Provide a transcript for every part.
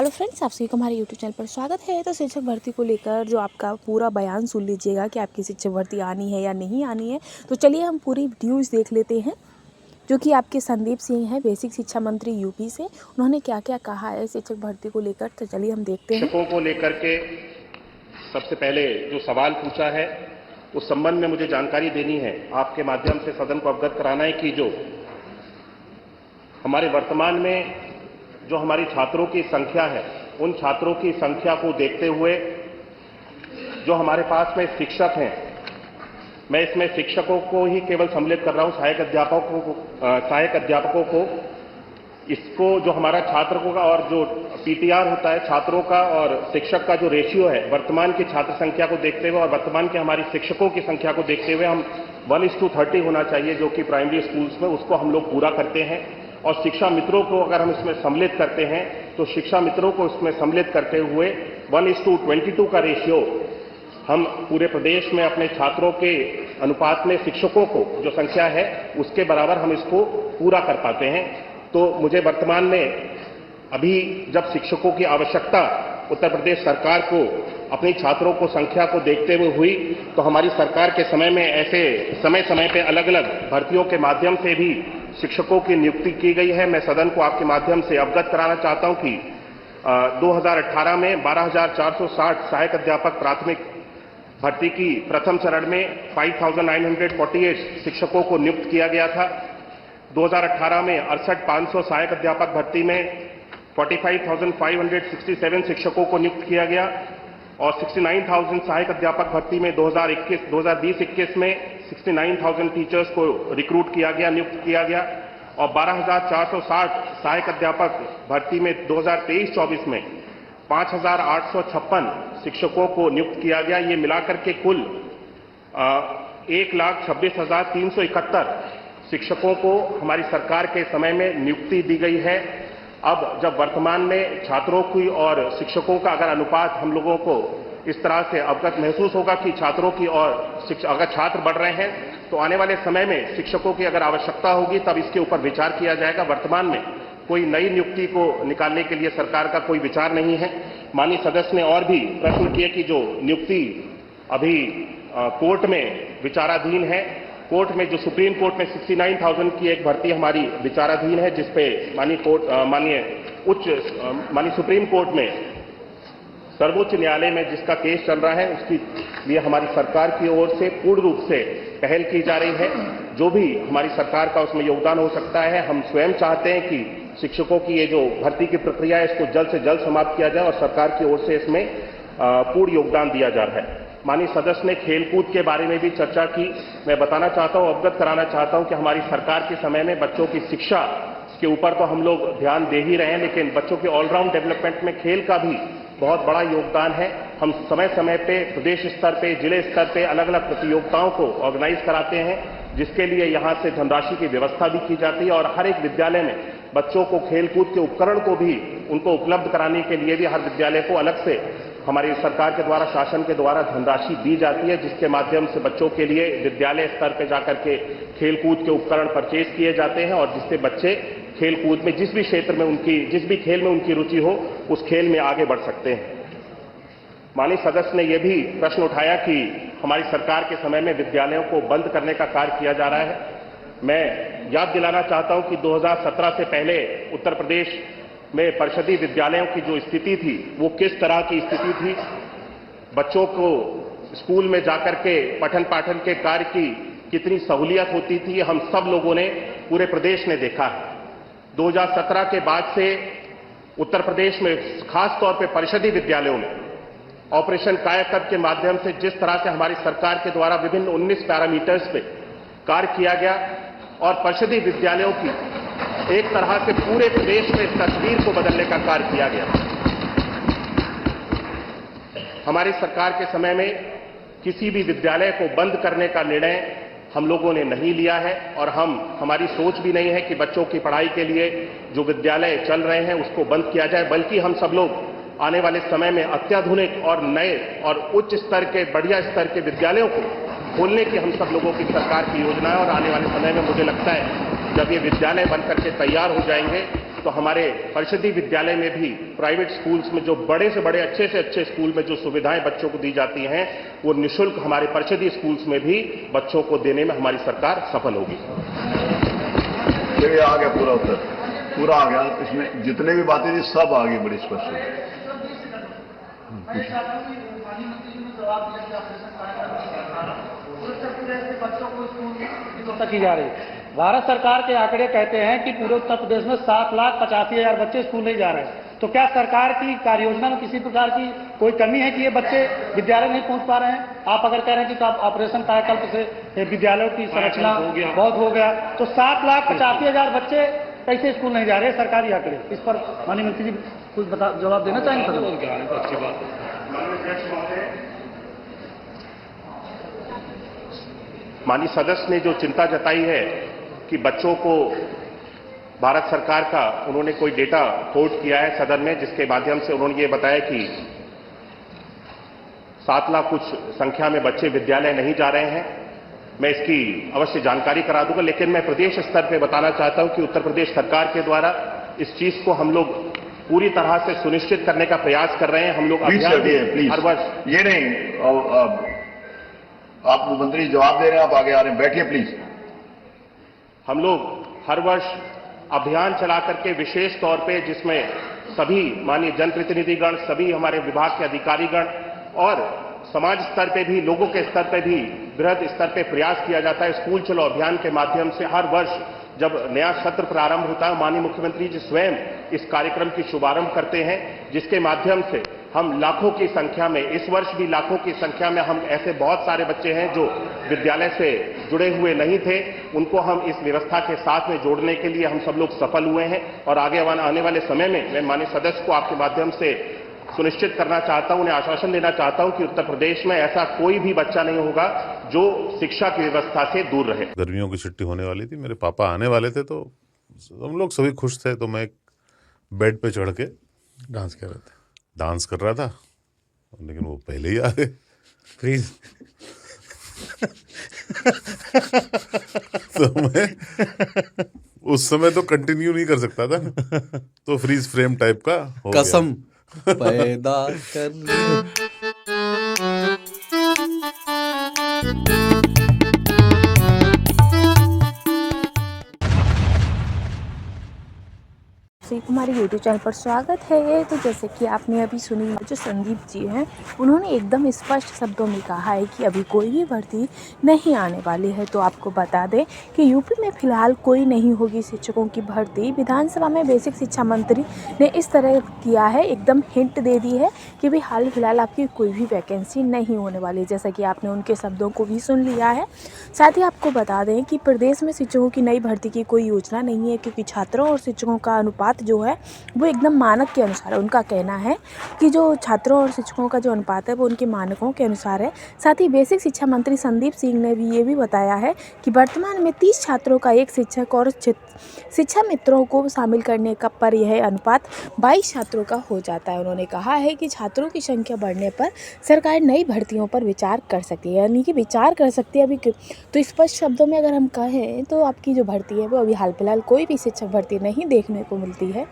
Hello friends, आप सभी को हमारे यूट्यूब चैनल पर स्वागत है। तो शिक्षक भर्ती को लेकर जो आपका पूरा बयान सुन लीजिएगा कि आपकी शिक्षक भर्ती आनी है या नहीं आनी है। तो चलिए हम पूरी न्यूज़ देख लेते हैं, जो कि आपके संदीप सिंह हैं, बेसिक शिक्षा मंत्री यूपी से। उन्होंने क्या क्या कहा है शिक्षक भर्ती को लेकर, तो चलिए हम देखते हैं। शिक्षकों को लेकर के सबसे पहले जो सवाल पूछा है उस संबंध में मुझे जानकारी देनी है, आपके माध्यम से सदन को अवगत कराना है कि जो हमारे वर्तमान में जो हमारी छात्रों की संख्या है, उन छात्रों की संख्या को देखते हुए जो हमारे पास में शिक्षक हैं, मैं इसमें शिक्षकों को ही केवल सम्मिलित कर रहा हूं, सहायक अध्यापकों को इसको जो हमारा छात्रों का और जो पीटीआर होता है छात्रों का और शिक्षक का जो रेशियो है, वर्तमान की छात्र संख्या को देखते हुए और वर्तमान के हमारी शिक्षकों की संख्या को देखते हुए हम 1:30 होना चाहिए, जो कि प्राइमरी स्कूल्स में, उसको हम लोग पूरा करते हैं। और शिक्षा मित्रों को अगर हम इसमें सम्मिलित करते हैं तो शिक्षा मित्रों को इसमें सम्मिलित करते हुए 1:22 का रेशियो हम पूरे प्रदेश में अपने छात्रों के अनुपात में शिक्षकों को जो संख्या है उसके बराबर हम इसको पूरा कर पाते हैं। तो मुझे वर्तमान में अभी जब शिक्षकों की आवश्यकता उत्तर प्रदेश सरकार को अपनी छात्रों को संख्या को देखते हुए हुई, तो हमारी सरकार के समय में ऐसे समय समय पे अलग अलग भर्तियों के माध्यम से भी शिक्षकों की नियुक्ति की गई है। मैं सदन को आपके माध्यम से अवगत कराना चाहता हूं कि 2018 में 12,460 सहायक अध्यापक प्राथमिक भर्ती की प्रथम चरण में 5,948 शिक्षकों को नियुक्त किया गया था। 2018 में 68,500 सहायक अध्यापक भर्ती में 45,567 शिक्षकों को नियुक्त किया गया और 69,000 सहायक अध्यापक भर्ती में 2020-21 में 69,000 टीचर्स को रिक्रूट किया गया, नियुक्त किया गया और 12,460 सहायक अध्यापक भर्ती में 2023-24 में 5,856 शिक्षकों को नियुक्त किया गया। ये मिलाकर के कुल 1,26,371 शिक्षकों को हमारी सरकार के समय में नियुक्ति दी गई है। अब जब वर्तमान में छात्रों की और शिक्षकों का अगर अनुपात हम लोगों को इस तरह से अवगत महसूस होगा कि छात्रों की और अगर छात्र बढ़ रहे हैं तो आने वाले समय में शिक्षकों की अगर आवश्यकता होगी तब इसके ऊपर विचार किया जाएगा। वर्तमान में कोई नई नियुक्ति को निकालने के लिए सरकार का कोई विचार नहीं है। माननीय सदस्य ने और भी प्रश्न किए कि जो नियुक्ति अभी कोर्ट में विचाराधीन है, कोर्ट में जो सुप्रीम कोर्ट में 69,000 की एक भर्ती हमारी विचाराधीन है, जिसपे माननीय सुप्रीम कोर्ट में सर्वोच्च न्यायालय में जिसका केस चल रहा है, उसकी लिए हमारी सरकार की ओर से पूर्ण रूप से पहल की जा रही है। जो भी हमारी सरकार का उसमें योगदान हो सकता है, हम स्वयं चाहते हैं कि शिक्षकों की ये जो भर्ती की प्रक्रिया है इसको जल्द से जल्द समाप्त किया जाए और सरकार की ओर से इसमें पूर्ण योगदान दिया जा रहा है। माननीय सदस्य ने खेलकूद के बारे में भी चर्चा की। मैं बताना चाहता हूं, अवगत कराना चाहता हूं कि हमारी सरकार के समय में बच्चों की शिक्षा के ऊपर तो हम लोग ध्यान दे ही रहे हैं, लेकिन बच्चों के ऑलराउंड डेवलपमेंट में खेल का भी बहुत बड़ा योगदान है। हम समय समय पे प्रदेश स्तर पे, जिले स्तर पे अलग अलग प्रतियोगिताओं को ऑर्गेनाइज कराते हैं, जिसके लिए यहां से धनराशि की व्यवस्था भी की जाती है और हर एक विद्यालय में बच्चों को खेलकूद के उपकरण को भी उनको उपलब्ध कराने के लिए भी हर विद्यालय को अलग से हमारी सरकार के द्वारा, शासन के द्वारा धनराशि दी जाती है, जिसके माध्यम से बच्चों के लिए विद्यालय स्तर पर जाकर के खेलकूद के उपकरण परचेज किए जाते हैं और जिससे बच्चे खेलकूद में जिस भी क्षेत्र में जिस भी खेल में उनकी रुचि हो उस खेल में आगे बढ़ सकते हैं। माननीय सदस्य ने यह भी प्रश्न उठाया कि हमारी सरकार के समय में विद्यालयों को बंद करने का कार्य किया जा रहा है। मैं याद दिलाना चाहता हूं कि 2017 से पहले उत्तर प्रदेश में परिषदीय विद्यालयों की जो स्थिति थी वो किस तरह की स्थिति थी। बच्चों को स्कूल में जाकर के पठन पाठन के कार्य की कितनी सहूलियत होती थी, हम सब लोगों ने, पूरे प्रदेश ने देखा है। 2017 के बाद से उत्तर प्रदेश में खास तौर पे परिषदीय विद्यालयों में ऑपरेशन कायाकल्प के माध्यम से जिस तरह से हमारी सरकार के द्वारा विभिन्न 19 पैरामीटर्स पे कार्य किया गया और परिषदीय विद्यालयों की एक तरह से पूरे प्रदेश में तस्वीर को बदलने का कार्य किया गया। हमारी सरकार के समय में किसी भी विद्यालय को बंद करने का निर्णय हम लोगों ने नहीं लिया है और हमारी सोच भी नहीं है कि बच्चों की पढ़ाई के लिए जो विद्यालय चल रहे हैं उसको बंद किया जाए, बल्कि हम सब लोग आने वाले समय में अत्याधुनिक और नए और उच्च स्तर के, बढ़िया स्तर के विद्यालयों को खोलने की हम सब लोगों की सरकार की योजना है। और आने वाले समय में मुझे लगता है जब ये विद्यालय बनकर के तैयार हो जाएंगे तो हमारे परिषदीय विद्यालय में भी प्राइवेट स्कूल्स में जो बड़े से बड़े अच्छे से अच्छे स्कूल में जो सुविधाएं बच्चों को दी जाती हैं वो निःशुल्क हमारे परिषदीय स्कूल्स में भी बच्चों को देने में हमारी सरकार सफल होगी। ये आ गया पूरा उत्तर, पूरा आ गया। इसमें जितने भी बातें थी सब आ गई बड़ी स्पष्ट। की जा रही है। भारत सरकार के आंकड़े कहते हैं कि पूरे उत्तर प्रदेश में 7,85,000 बच्चे स्कूल नहीं जा रहे हैं। तो क्या सरकार की कार्ययोजना में किसी प्रकार की कोई कमी है कि ये बच्चे विद्यालय नहीं पहुंच पा रहे हैं? आप अगर कह रहे हैं कि आप ऑपरेशन कायाकल्प से विद्यालयों की संरचना बहुत हो गया, तो 7,85,000 बच्चे कैसे स्कूल नहीं जा रहे? सरकारी आंकड़े, इस पर माननीय मंत्री जी कुछ जवाब देना चाहेंगे? अच्छी बात। माननीय सदस्य ने जो चिंता जताई है कि बच्चों को भारत सरकार का उन्होंने कोई डेटा कोट किया है सदन में, जिसके माध्यम से उन्होंने ये बताया कि 7 लाख कुछ संख्या में बच्चे विद्यालय नहीं जा रहे हैं। मैं इसकी अवश्य जानकारी करा दूंगा, लेकिन मैं प्रदेश स्तर पर बताना चाहता हूं कि उत्तर प्रदेश सरकार के द्वारा इस चीज को हम लोग पूरी तरह से सुनिश्चित करने का प्रयास कर रहे हैं। हम लोग हर वर्ष ये नहीं, आप मंत्री जवाब दे रहे हैं, आप आगे आ रहे हैं, बैठिए प्लीज। हम लोग हर वर्ष अभियान चला करके विशेष तौर पे, जिसमें सभी माननीय जनप्रतिनिधिगण, सभी हमारे विभाग के अधिकारीगण और समाज स्तर पे भी, लोगों के स्तर पे भी बृहद स्तर पे प्रयास किया जाता है। स्कूल चलो अभियान के माध्यम से हर वर्ष जब नया सत्र प्रारंभ होता है, माननीय मुख्यमंत्री जी स्वयं इस कार्यक्रम की शुभारंभ करते हैं, जिसके माध्यम से हम लाखों की संख्या में, इस वर्ष भी लाखों की संख्या में हम ऐसे बहुत सारे बच्चे हैं जो विद्यालय से जुड़े हुए नहीं थे, उनको हम इस व्यवस्था के साथ में जोड़ने के लिए हम सब लोग सफल हुए हैं। और आगे आने वाले समय में मैं माननीय सदस्य को आपके माध्यम से सुनिश्चित करना चाहता हूं, उन्हें आश्वासन देना चाहता हूं कि उत्तर प्रदेश में ऐसा कोई भी बच्चा नहीं होगा जो शिक्षा की व्यवस्था से दूर रहे। गर्मियों की छुट्टी होने वाली थी, मेरे पापा आने वाले थे, तो हम लोग सभी खुश थे। तो मैं बेड पे चढ़ के डांस कर रहा था, लेकिन वो पहले ही आ गए। प्लीज तो मैं उस समय तो कंटिन्यू नहीं कर सकता था, तो फ्रीज फ्रेम टाइप का हो कसम पैदा कर। हमारे YouTube चैनल पर स्वागत है। तो जैसे कि आपने अभी सुनी, जो संदीप जी हैं उन्होंने एकदम स्पष्ट शब्दों में कहा है कि अभी कोई भी भर्ती नहीं आने वाली है। तो आपको बता दें कि यूपी में फ़िलहाल कोई नहीं होगी शिक्षकों की भर्ती। विधानसभा में बेसिक शिक्षा मंत्री ने इस तरह किया है, एकदम हिंट दे दी है कि भी हाल फिलहाल आपकी कोई भी वैकेंसी नहीं होने वाली, जैसा कि आपने उनके शब्दों को भी सुन लिया है। साथ ही आपको बता दें कि प्रदेश में शिक्षकों की नई भर्ती की कोई योजना नहीं है, क्योंकि छात्रों और शिक्षकों का अनुपात जो है वो एकदम मानक के अनुसार है। उनका कहना है कि जो छात्रों और शिक्षकों का जो अनुपात है वो उनके मानकों के अनुसार है। साथ ही बेसिक शिक्षा मंत्री संदीप सिंह ने भी ये भी बताया है कि वर्तमान में 30 छात्रों का एक शिक्षक और शिक्षा मित्रों को शामिल करने का पर यह अनुपात 22 छात्रों का हो जाता है। उन्होंने कहा है कि छात्रों की संख्या बढ़ने पर सरकार नई भर्तियों पर विचार कर सकती है, यानी कि विचार कर सकती है। अभी तो स्पष्ट शब्दों में अगर हम कहें तो आपकी जो भर्ती है वो अभी हाल फिलहाल कोई भी शिक्षक भर्ती नहीं देखने को मिलती है।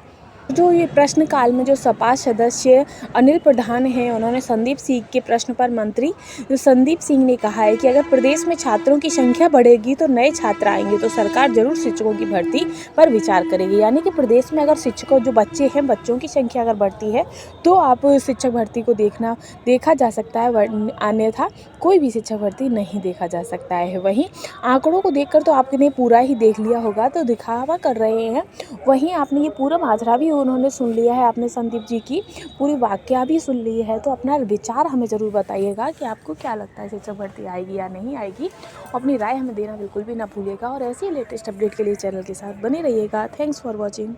जो ये प्रश्नकाल में जो सपा सदस्य अनिल प्रधान हैं, उन्होंने संदीप सिंह के प्रश्न पर मंत्री संदीप सिंह ने कहा है कि अगर प्रदेश में छात्रों की संख्या बढ़ेगी तो नए छात्र आएंगे, तो सरकार जरूर शिक्षकों की भर्ती पर विचार करेगी। यानी कि प्रदेश में अगर शिक्षकों जो बच्चे हैं, बच्चों की संख्या अगर बढ़ती है तो आप शिक्षक भर्ती को देखा जा सकता है, अन्यथा कोई भी शिक्षक भर्ती नहीं देखा जा सकता है। वहीं आंकड़ों को देखकर तो आपने पूरा ही देख लिया होगा, तो दिखावा कर रहे हैं। वहीं आपने ये पूरा माजरा भी उन्होंने सुन लिया है, आपने संदीप जी की पूरी वाकया भी सुन ली है। तो अपना विचार हमें ज़रूर बताइएगा कि आपको क्या लगता है शिक्षक भर्ती आएगी या नहीं आएगी। अपनी राय हमें देना बिल्कुल भी ना भूलिएगा, और ऐसे ही लेटेस्ट अपडेट के लिए चैनल के साथ बने रहिएगा। Thanks for watching.